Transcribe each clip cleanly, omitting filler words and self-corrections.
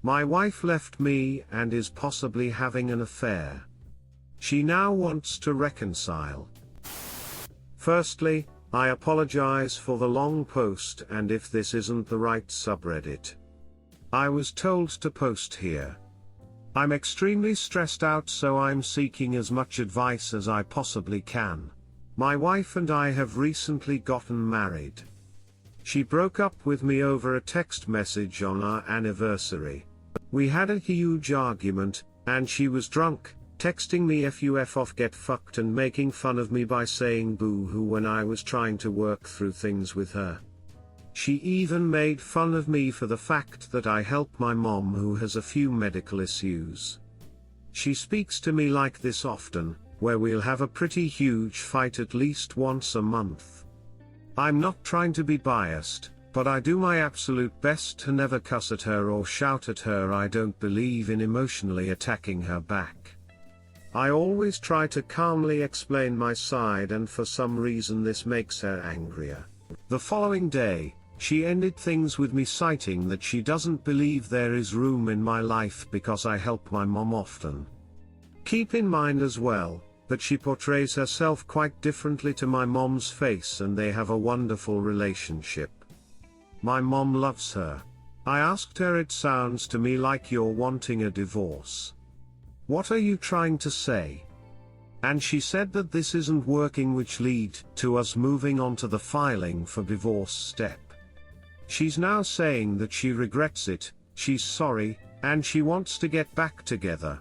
My wife left me and is possibly having an affair. She now wants to reconcile. Firstly, I apologize for the long post, and if this isn't the right subreddit. I was told to post here. I'm extremely stressed out, so I'm seeking as much advice as I possibly can. My wife and I have recently gotten married. She broke up with me over a text message on our anniversary. We had a huge argument, and she was drunk, texting me "F off, get fucked," and making fun of me by saying boo-hoo when I was trying to work through things with her. She even made fun of me for the fact that I help my mom, who has a few medical issues. She speaks to me like this often, where we'll have a pretty huge fight at least once a month. I'm not trying to be biased, but I do my absolute best to never cuss at her or shout at her. I don't believe in emotionally attacking her back. I always try to calmly explain my side, and for some reason this makes her angrier. The following day, she ended things with me, citing that she doesn't believe there is room in my life because I help my mom often. Keep in mind as well, that she portrays herself quite differently to my mom's face, and they have a wonderful relationship. My mom loves her. I asked her, "It sounds to me like you're wanting a divorce. What are you trying to say?" And she said that this isn't working, which lead to us moving on to the filing for divorce step. She's now saying that she regrets it, she's sorry, and she wants to get back together.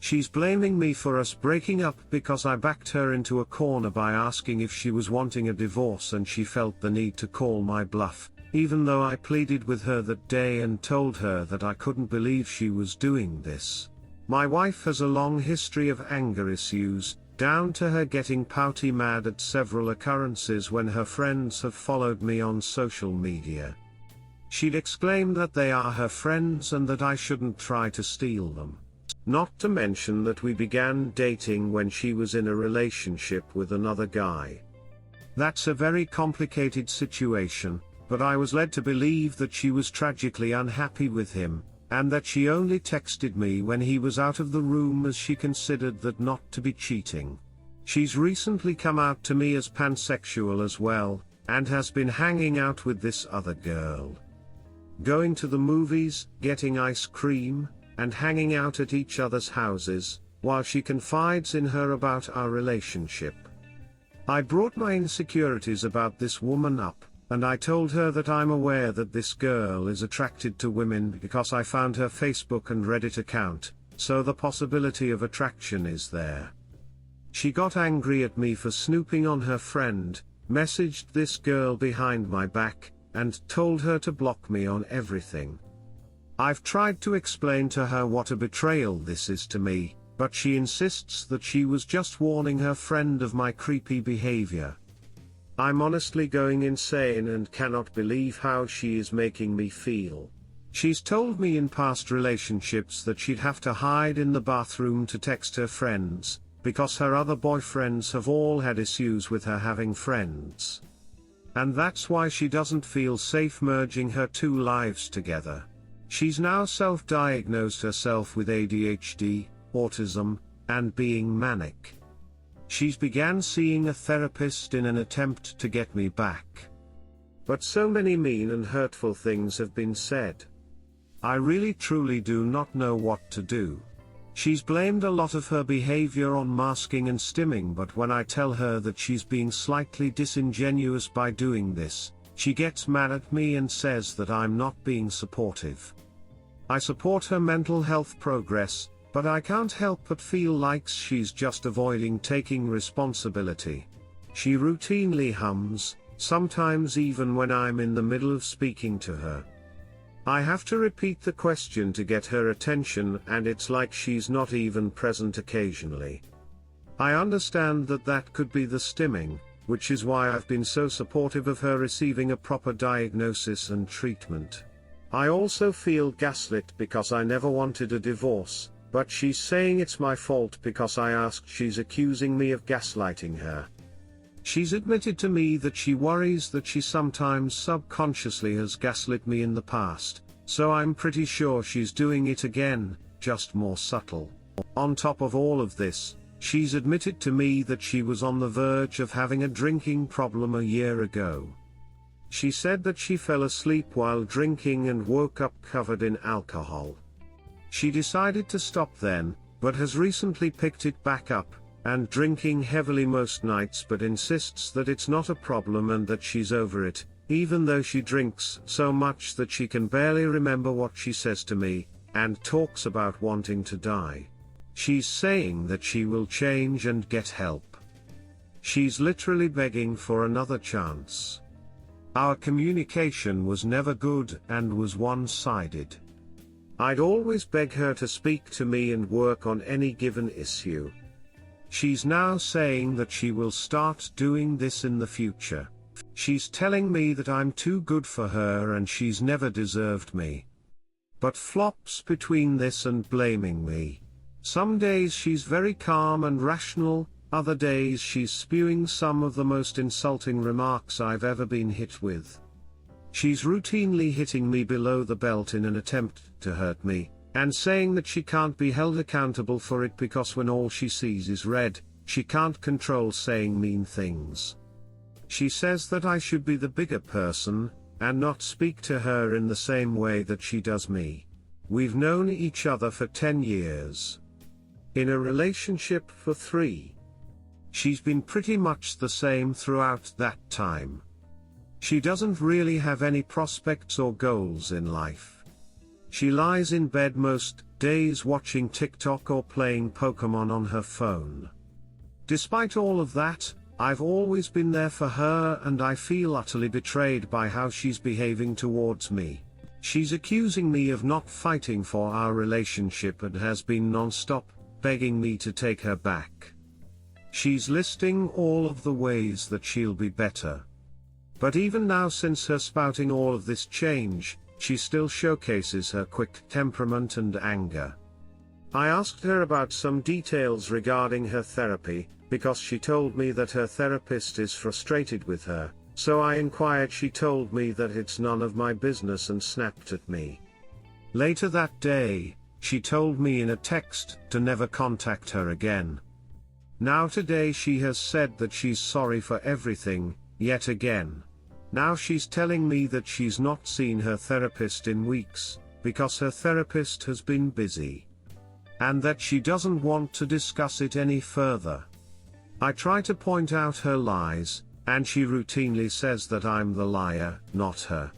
She's blaming me for us breaking up because I backed her into a corner by asking if she was wanting a divorce, and she felt the need to call my bluff, even though I pleaded with her that day and told her that I couldn't believe she was doing this. My wife has a long history of anger issues, down to her getting pouty mad at several occurrences when her friends have followed me on social media. She'd exclaimed that they are her friends and that I shouldn't try to steal them. Not to mention that we began dating when she was in a relationship with another guy. That's a very complicated situation, but I was led to believe that she was tragically unhappy with him, and that she only texted me when he was out of the room, as she considered that not to be cheating. She's recently come out to me as pansexual as well, and has been hanging out with this other girl. Going to the movies, getting ice cream, and hanging out at each other's houses, while she confides in her about our relationship. I brought my insecurities about this woman up, and I told her that I'm aware that this girl is attracted to women because I found her Facebook and Reddit account, so the possibility of attraction is there. She got angry at me for snooping on her friend, messaged this girl behind my back, and told her to block me on everything. I've tried to explain to her what a betrayal this is to me, but she insists that she was just warning her friend of my creepy behavior. I'm honestly going insane and cannot believe how she is making me feel. She's told me in past relationships that she'd have to hide in the bathroom to text her friends, because her other boyfriends have all had issues with her having friends. And that's why she doesn't feel safe merging her two lives together. She's now self-diagnosed herself with ADHD, autism, and being manic. She's began seeing a therapist in an attempt to get me back. But so many mean and hurtful things have been said. I really truly do not know what to do. She's blamed a lot of her behavior on masking and stimming, but when I tell her that she's being slightly disingenuous by doing this, she gets mad at me and says that I'm not being supportive. I support her mental health progress, but I can't help but feel like she's just avoiding taking responsibility. She routinely hums, sometimes even when I'm in the middle of speaking to her. I have to repeat the question to get her attention, and it's like she's not even present occasionally. I understand that that could be the stimming, which is why I've been so supportive of her receiving a proper diagnosis and treatment. I also feel gaslit because I never wanted a divorce, but she's saying it's my fault because I asked. She's accusing me of gaslighting her. She's admitted to me that she worries that she sometimes subconsciously has gaslit me in the past, So I'm pretty sure she's doing it again, just more subtle. On top of all of this, she's admitted to me that she was on the verge of having a drinking problem a year ago. She said that she fell asleep while drinking and woke up covered in alcohol. She decided to stop then, but has recently picked it back up, and drinking heavily most nights, but insists that it's not a problem and that she's over it, even though she drinks so much that she can barely remember what she says to me, and talks about wanting to die. She's saying that she will change and get help. She's literally begging for another chance. Our communication was never good and was one-sided. I'd always beg her to speak to me and work on any given issue. She's now saying that she will start doing this in the future. She's telling me that I'm too good for her and she's never deserved me. But flops between this and blaming me. Some days she's very calm and rational, other days she's spewing some of the most insulting remarks I've ever been hit with. She's routinely hitting me below the belt in an attempt to hurt me, and saying that she can't be held accountable for it because when all she sees is red, she can't control saying mean things. She says that I should be the bigger person, and not speak to her in the same way that she does me. We've known each other for 10 years. In a relationship for 3. She's been pretty much the same throughout that time. She doesn't really have any prospects or goals in life. She lies in bed most days watching TikTok or playing Pokemon on her phone. Despite all of that, I've always been there for her and I feel utterly betrayed by how she's behaving towards me. She's accusing me of not fighting for our relationship and has been non-stop, begging me to take her back. She's listing all of the ways that she'll be better. But even now, since her spouting all of this change, she still showcases her quick temperament and anger. I asked her about some details regarding her therapy, because she told me that her therapist is frustrated with her, so I inquired. She told me that it's none of my business and snapped at me. Later that day, she told me in a text to never contact her again. Now today she has said that she's sorry for everything, yet again. Now she's telling me that she's not seen her therapist in weeks, because her therapist has been busy. And that she doesn't want to discuss it any further. I try to point out her lies, and she routinely says that I'm the liar, not her.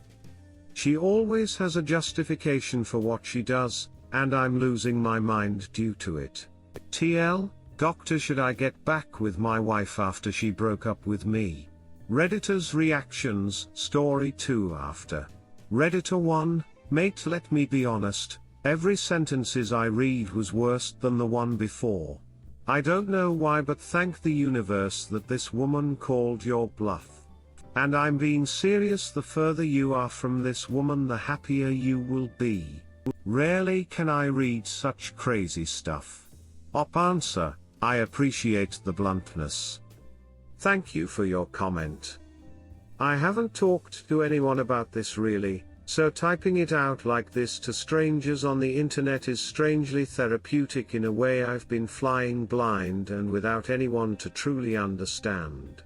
She always has a justification for what she does, and I'm losing my mind due to it. TL, Doctor, should I get back with my wife after she broke up with me? Redditor's reactions, story 2 after. Redditor 1, mate, let me be honest, every sentences I read was worse than the one before. I don't know why, but thank the universe that this woman called your bluff. And I'm being serious, the further you are from this woman the happier you will be. Rarely can I read such crazy stuff. Op answer, I appreciate the bluntness. Thank you for your comment. I haven't talked to anyone about this really, so typing it out like this to strangers on the internet is strangely therapeutic in a way. I've been flying blind and without anyone to truly understand.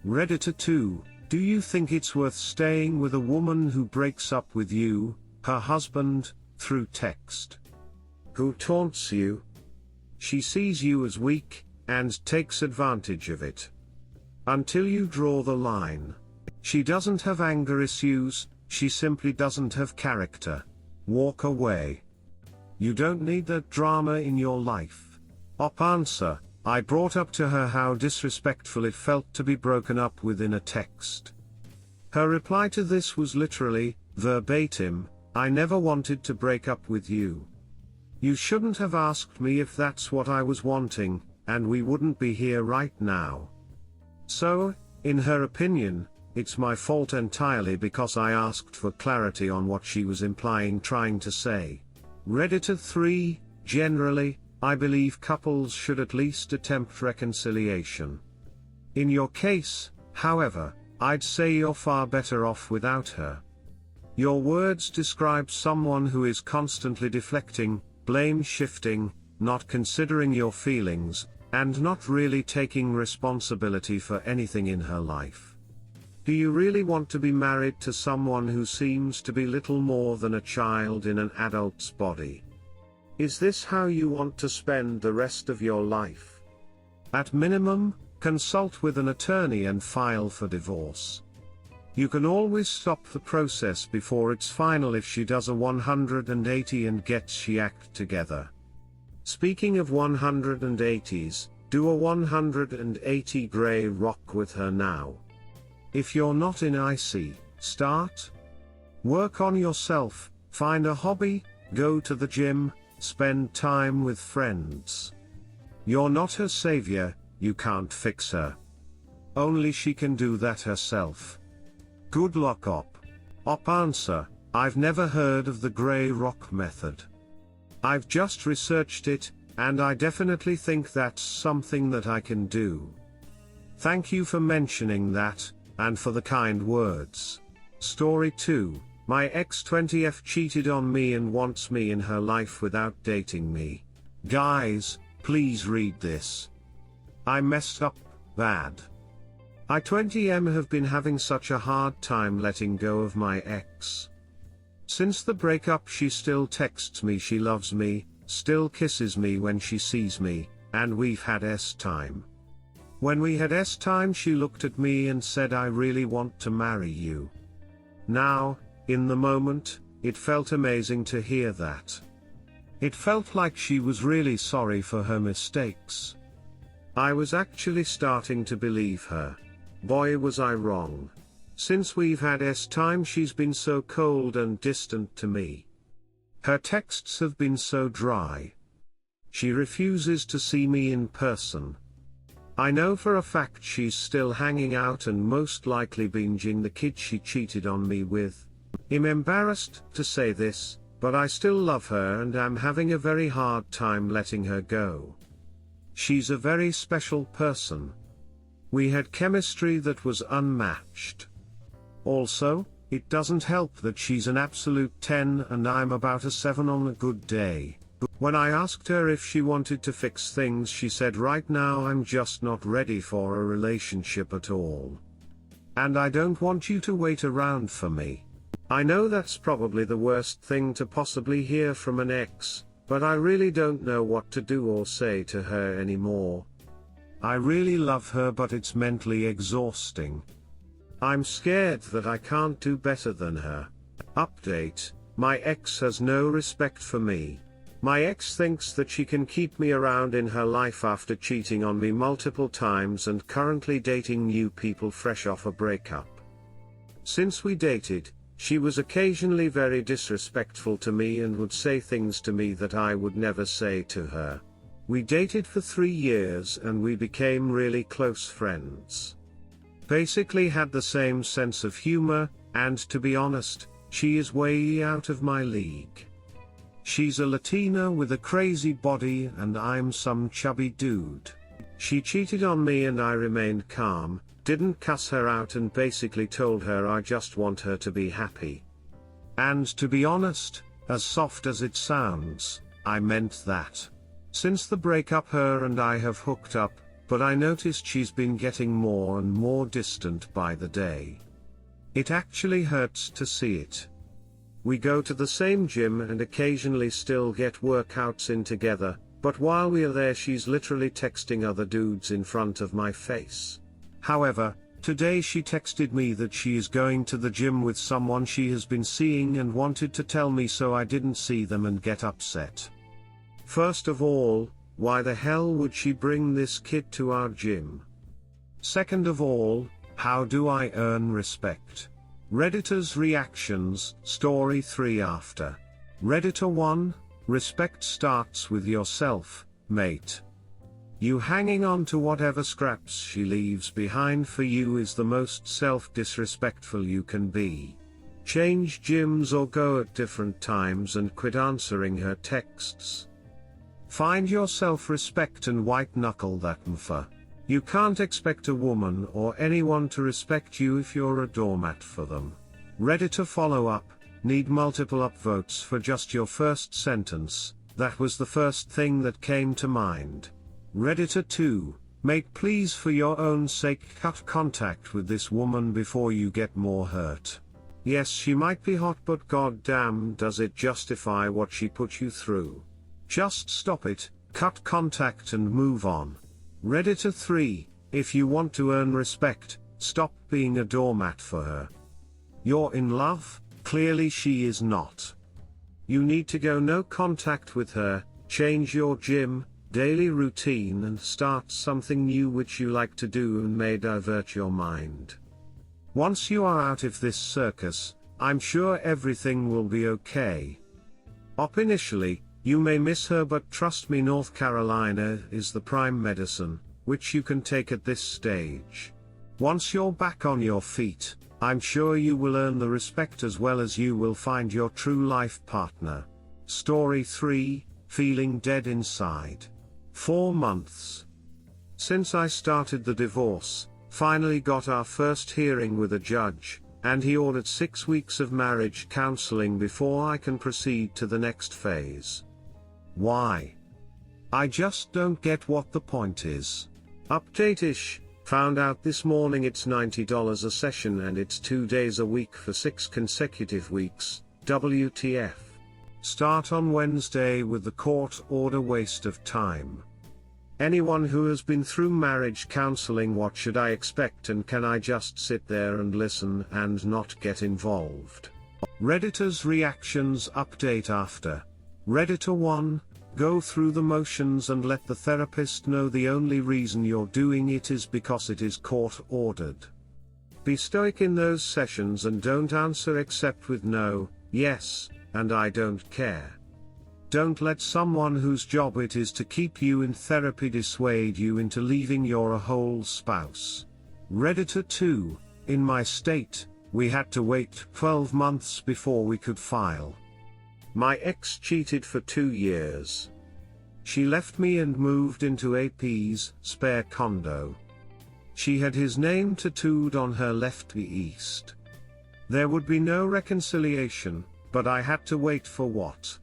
Redditor 2, do you think it's worth staying with a woman who breaks up with you, her husband, through text? Who taunts you? She sees you as weak, and takes advantage of it. Until you draw the line. She doesn't have anger issues, she simply doesn't have character. Walk away. You don't need that drama in your life. Op answer, I brought up to her how disrespectful it felt to be broken up with in a text. Her reply to this was literally, verbatim, I never wanted to break up with you. You shouldn't have asked me if that's what I was wanting, and we wouldn't be here right now. So, in her opinion, it's my fault entirely because I asked for clarity on what she was implying, trying to say. Redditor 3, generally, I believe couples should at least attempt reconciliation. In your case, however, I'd say you're far better off without her. Your words describe someone who is constantly deflecting, blame shifting, not considering your feelings, and not really taking responsibility for anything in her life. Do you really want to be married to someone who seems to be little more than a child in an adult's body? Is this how you want to spend the rest of your life? At minimum, consult with an attorney and file for divorce. You can always stop the process before it's final if she does a 180 and gets she act together. Speaking of 180s, do a 180 grey rock with her now. If you're not in IC, start. Work on yourself, find a hobby, go to the gym, spend time with friends. You're not her savior, you can't fix her. Only she can do that herself. Good luck op. Answer, I've never heard of the grey rock method. I've just researched it, and I definitely think that's something that I can do. Thank you for mentioning that, and for the kind words. Story 2, my ex-20F cheated on me and wants me in her life without dating me. Guys, please read this. I messed up, bad. I 20M have been having such a hard time letting go of my ex. Since the breakup she still texts me she loves me, still kisses me when she sees me, and we've had time. When we had time she looked at me and said I really want to marry you. Now, in the moment, it felt amazing to hear that. It felt like she was really sorry for her mistakes. I was actually starting to believe her. Boy was I wrong. Since we've had time she's been so cold and distant to me. Her texts have been so dry. She refuses to see me in person. I know for a fact she's still hanging out and most likely binging the kid she cheated on me with. I'm embarrassed to say this, but I still love her and I'm having a very hard time letting her go. She's a very special person. We had chemistry that was unmatched. Also, it doesn't help that she's an absolute 10 and I'm about a 7 on a good day. When I asked her if she wanted to fix things she said right now I'm just not ready for a relationship at all. And I don't want you to wait around for me. I know that's probably the worst thing to possibly hear from an ex, but I really don't know what to do or say to her anymore. I really love her but it's mentally exhausting. I'm scared that I can't do better than her. Update, my ex has no respect for me. My ex thinks that she can keep me around in her life after cheating on me multiple times and currently dating new people fresh off a breakup. Since we dated, she was occasionally very disrespectful to me and would say things to me that I would never say to her. We dated for 3 years and we became really close friends. Basically had the same sense of humor, and to be honest, she is way out of my league. She's a Latina with a crazy body and I'm some chubby dude. She cheated on me and I remained calm, didn't cuss her out and basically told her I just want her to be happy. And to be honest, as soft as it sounds, I meant that. Since the breakup her and I have hooked up, but I noticed she's been getting more and more distant by the day. It actually hurts to see it. We go to the same gym and occasionally still get workouts in together, but while we are there she's literally texting other dudes in front of my face. However, today she texted me that she is going to the gym with someone she has been seeing and wanted to tell me so I didn't see them and get upset. First of all, why the hell would she bring this kid to our gym? Second of all, how do I earn respect? Redditors reactions, story 3 after. Redditor 1, respect starts with yourself, mate. You hanging on to whatever scraps she leaves behind for you is the most self-disrespectful you can be. Change gyms or go at different times and quit answering her texts. Find your self-respect and white-knuckle that mfa. You can't expect a woman or anyone to respect you if you're a doormat for them. Redditor follow-up, need multiple upvotes for just your first sentence. That was the first thing that came to mind. Redditor 2, mate, please for your own sake cut contact with this woman before you get more hurt. Yes, she might be hot, but goddamn does it justify what she put you through. Just stop it, cut contact and move on. Redditor 3, if you want to earn respect, stop being a doormat for her. You're in love? Clearly she is not. You need to go no contact with her, change your gym, daily routine and start something new which you like to do and may divert your mind. Once you are out of this circus, I'm sure everything will be okay. Initially, you may miss her, but trust me, North Carolina is the prime medicine, which you can take at this stage. Once you're back on your feet, I'm sure you will earn the respect as well as you will find your true life partner. Story 3, Feeling Dead Inside. 4 months. Since I started the divorce, finally got our first hearing with a judge, and he ordered 6 weeks of marriage counseling before I can proceed to the next phase. Why? I just don't get what the point is. Update-ish. Found out this morning it's $90 a session and it's 2 days a week for 6 consecutive weeks. WTF. Start on Wednesday with the court order. Waste of time. Anyone who has been through marriage counseling, what should I expect, and can I just sit there and listen and not get involved? Redditor's reactions. Update after. Redditor 1, go through the motions and let the therapist know the only reason you're doing it is because it is court ordered. Be stoic in those sessions and don't answer except with no, yes, and I don't care. Don't let someone whose job it is to keep you in therapy dissuade you into leaving your whole spouse. Redditor 2, in my state, we had to wait 12 months before we could file. My ex cheated for 2 years. She left me and moved into AP's spare condo. She had his name tattooed on her left east. There would be no reconciliation, but I had to wait for what?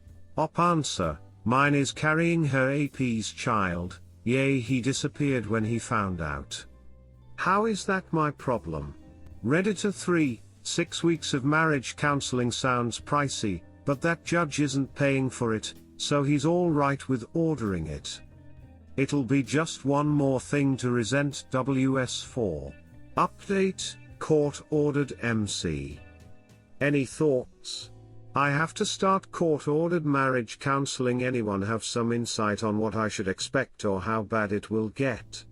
Answer, mine is carrying her AP's child. Yay, he disappeared when he found out. How is that my problem? Redditor 3, 6 weeks of marriage counseling sounds pricey, but that judge isn't paying for it, so he's alright with ordering it. It'll be just one more thing to resent. WS4. Update, court ordered MC. Any thoughts? I have to start court ordered marriage counseling. Anyone have some insight on what I should expect or how bad it will get?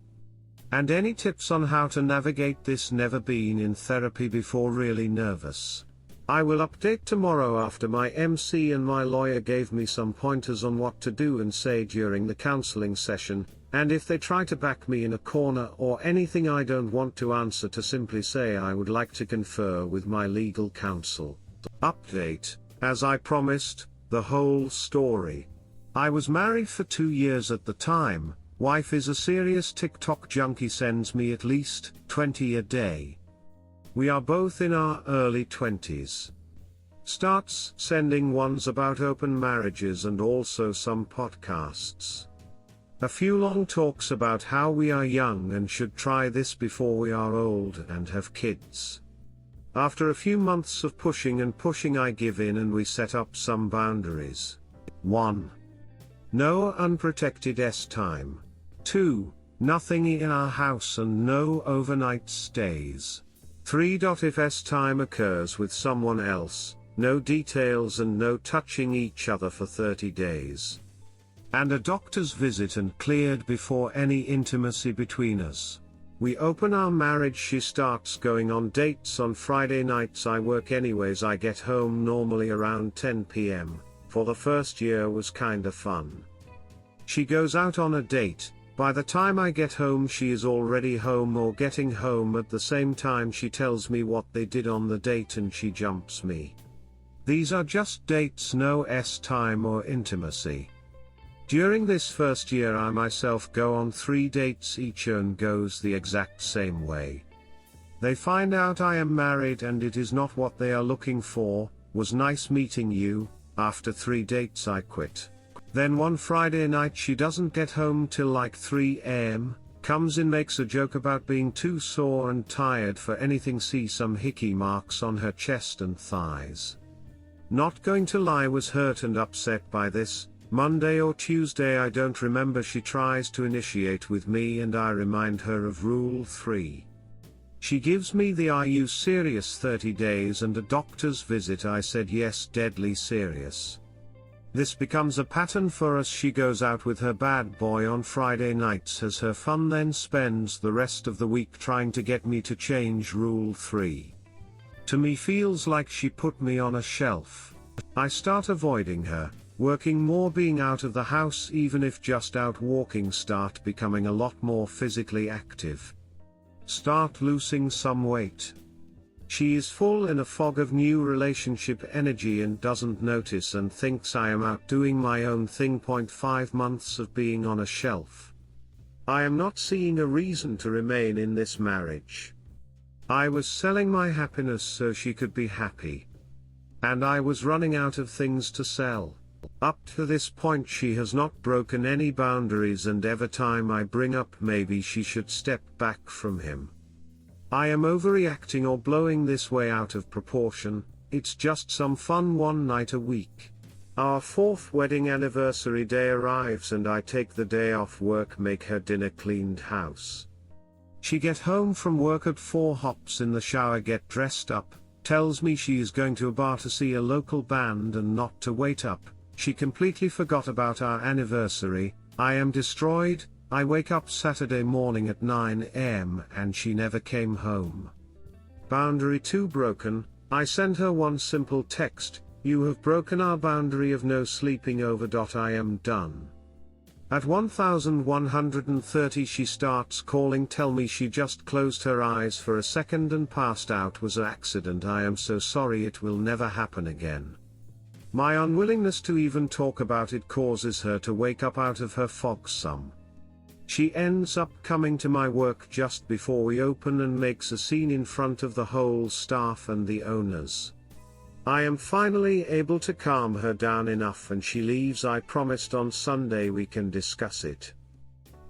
And any tips on how to navigate this? Never been in therapy before, really nervous. I will update tomorrow after my MC and my lawyer gave me some pointers on what to do and say during the counseling session, and if they try to back me in a corner or anything I don't want to answer, to simply say I would like to confer with my legal counsel. Update, as I promised, the whole story. I was married for 2 years at the time. Wife is a serious TikTok junkie, sends me at least 20 a day. We are both in our early 20s. Starts sending ones about open marriages and also some podcasts. A few long talks about how we are young and should try this before we are old and have kids. After a few months of pushing and pushing, I give in and we set up some boundaries. 1. No unprotected time. 2. Nothing in our house and no overnight stays. 3. If time occurs with someone else, no details and no touching each other for 30 days. And a doctor's visit and cleared before any intimacy between us. We open our marriage. She starts going on dates on Friday nights. I work anyways. I get home normally around 10 p.m. For the first year was kinda fun. She goes out on a date. By the time I get home she is already home or getting home at the same time. She tells me what they did on the date and she jumps me. These are just dates, no time or intimacy. During this first year I myself go on 3 dates each and goes the exact same way. They find out I am married and it is not what they are looking for. was nice meeting you, after 3 dates I quit. Then one Friday night she doesn't get home till like 3 am, comes in, makes a joke about being too sore and tired for anything, see some hickey marks on her chest and thighs. Not going to lie, was hurt and upset by this. Monday or Tuesday, I don't remember, she tries to initiate with me and I remind her of Rule 3. She gives me the "Are you serious?" 30 days and a doctor's visit. I said yes, deadly serious. This becomes a pattern for us. She goes out with her bad boy on Friday nights, has her fun, then spends the rest of the week trying to get me to change Rule 3. To me feels like she put me on a shelf. I start avoiding her, working more, being out of the house even if just out walking, start becoming a lot more physically active. Start losing some weight. She is full in a fog of new relationship energy and doesn't notice and thinks I am out doing my own thing. 5 months of being on a shelf. I am not seeing a reason to remain in this marriage. I was selling my happiness so she could be happy. And I was running out of things to sell. Up to this point she has not broken any boundaries, and every time I bring up maybe she should step back from him, I am overreacting or blowing this way out of proportion. It's just some fun one night a week. Our 4th wedding anniversary day arrives and I take the day off work, make her dinner, cleaned house. She get home from work at 4, hops in the shower, get dressed up, tells me she is going to a bar to see a local band and not to wait up. She completely forgot about our anniversary. I am destroyed. I wake up Saturday morning at 9 am and she never came home. Boundary 2 broken. I send her one simple text: "You have broken our boundary of no sleeping over. I am done." At 1130 she starts calling, tell me she just closed her eyes for a second and passed out, was an accident. I am so sorry, it will never happen again. My unwillingness to even talk about it causes her to wake up out of her fog some. She ends up coming to my work just before we open and makes a scene in front of the whole staff and the owners. I am finally able to calm her down enough and she leaves. I promised on Sunday we can discuss it.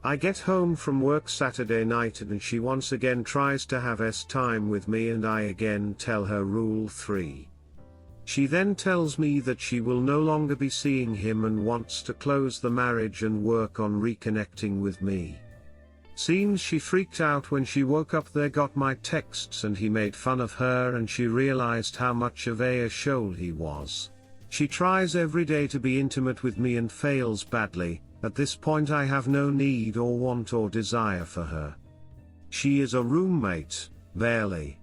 I get home from work Saturday night and she once again tries to have time with me and I again tell her Rule 3. She then tells me that she will no longer be seeing him and wants to close the marriage and work on reconnecting with me. Seems she freaked out when she woke up there, got my texts and he made fun of her and she realized how much of a shoal he was. She tries every day to be intimate with me and fails badly. At this point I have no need or want or desire for her. She is a roommate, barely.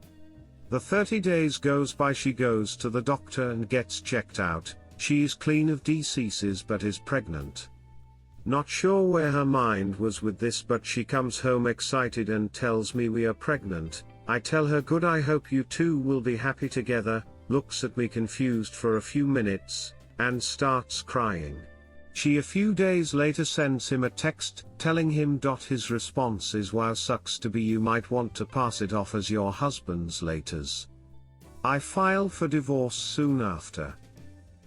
The 30 days goes by, she goes to the doctor and gets checked out. She is clean of diseases but is pregnant. Not sure where her mind was with this, but she comes home excited and tells me we are pregnant. I tell her good, I hope you two will be happy together, looks at me confused for a few minutes, and starts crying. She a few days later sends him a text, telling him his response is, "Wow, sucks to be you, might want to pass it off as your husband's laters." I file for divorce soon after.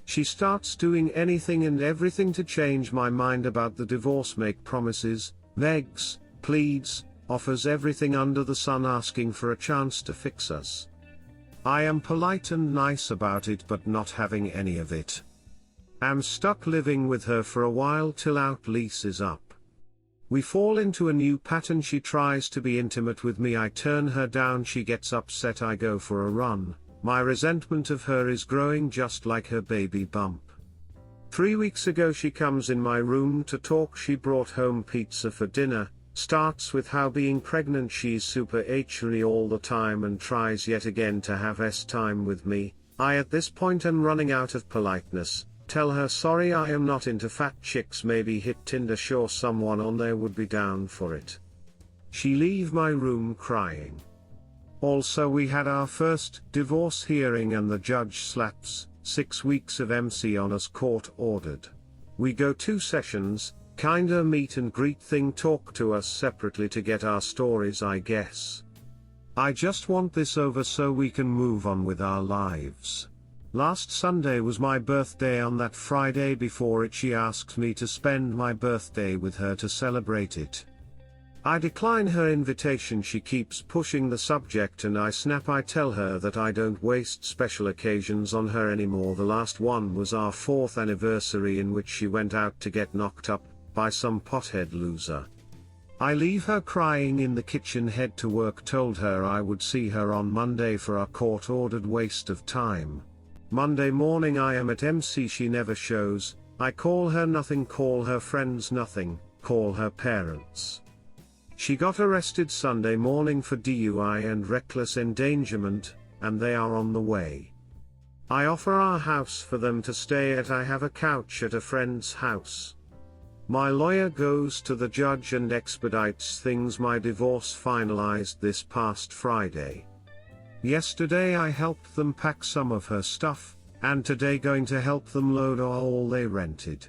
She starts doing anything and everything to change my mind about the divorce, make promises, begs, pleads, offers everything under the sun, asking for a chance to fix us. I am polite and nice about it but not having any of it. Am stuck living with her for a while till our lease is up. We fall into a new pattern. She tries to be intimate with me, I turn her down, she gets upset, I go for a run. My resentment of her is growing just like her baby bump. 3 weeks ago she comes in my room to talk. She brought home pizza for dinner, starts with how being pregnant she's super HRY all the time and tries yet again to have time with me. I at this point am running out of politeness. Tell her sorry, I am not into fat chicks, maybe hit Tinder, sure someone on there would be down for it. She leave my room crying. Also we had our first divorce hearing and the judge slaps 6 weeks of MC on us, court ordered. We go 2 sessions, kinda meet and greet thing, talk to us separately to get our stories, I guess. I just want this over so we can move on with our lives. Last Sunday was my birthday. On that Friday before it she asked me to spend my birthday with her to celebrate it. I decline her invitation. She keeps pushing the subject and I snap. I tell her that I don't waste special occasions on her anymore. The last one was our 4th anniversary, in which she went out to get knocked up by some pothead loser. I leave her crying in the kitchen. Head to work. Told her I would see her on Monday for a court-ordered waste of time. Monday morning I am at MC. She never shows. I call her nothing, call her friends nothing, call her parents. She got arrested Sunday morning for DUI and reckless endangerment, and they are on the way. I offer our house for them to stay at. I have a couch at a friend's house. My lawyer goes to the judge and expedites things. My divorce finalized this past Friday. Yesterday I helped them pack some of her stuff, and today going to help them load all they rented.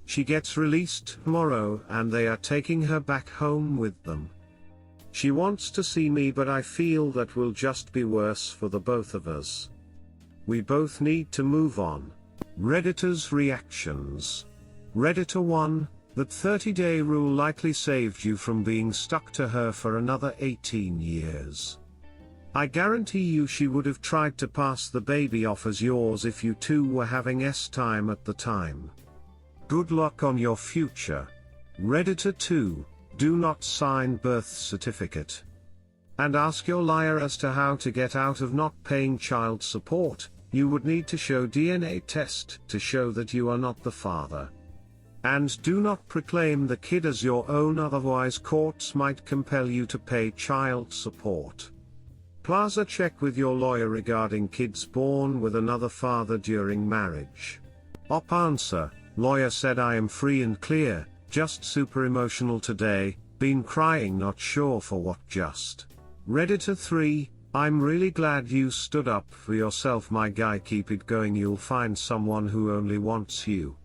She gets released tomorrow and they are taking her back home with them. She wants to see me, but I feel that will just be worse for the both of us. We both need to move on. Redditor's reactions. Redditor 1, that 30-day rule likely saved you from being stuck to her for another 18 years. I guarantee you she would have tried to pass the baby off as yours if you two were having time at the time. Good luck on your future. Redditor 2, do not sign birth certificate. And ask your lawyer as to how to get out of not paying child support. You would need to show DNA test to show that you are not the father. And do not proclaim the kid as your own, otherwise courts might compel you to pay child support. Plaza check with your lawyer regarding kids born with another father during marriage. Op answer, lawyer said I am free and clear, just super emotional today, been crying not sure for what just. Redditor 3, I'm really glad you stood up for yourself my guy, keep it going, you'll find someone who only wants you.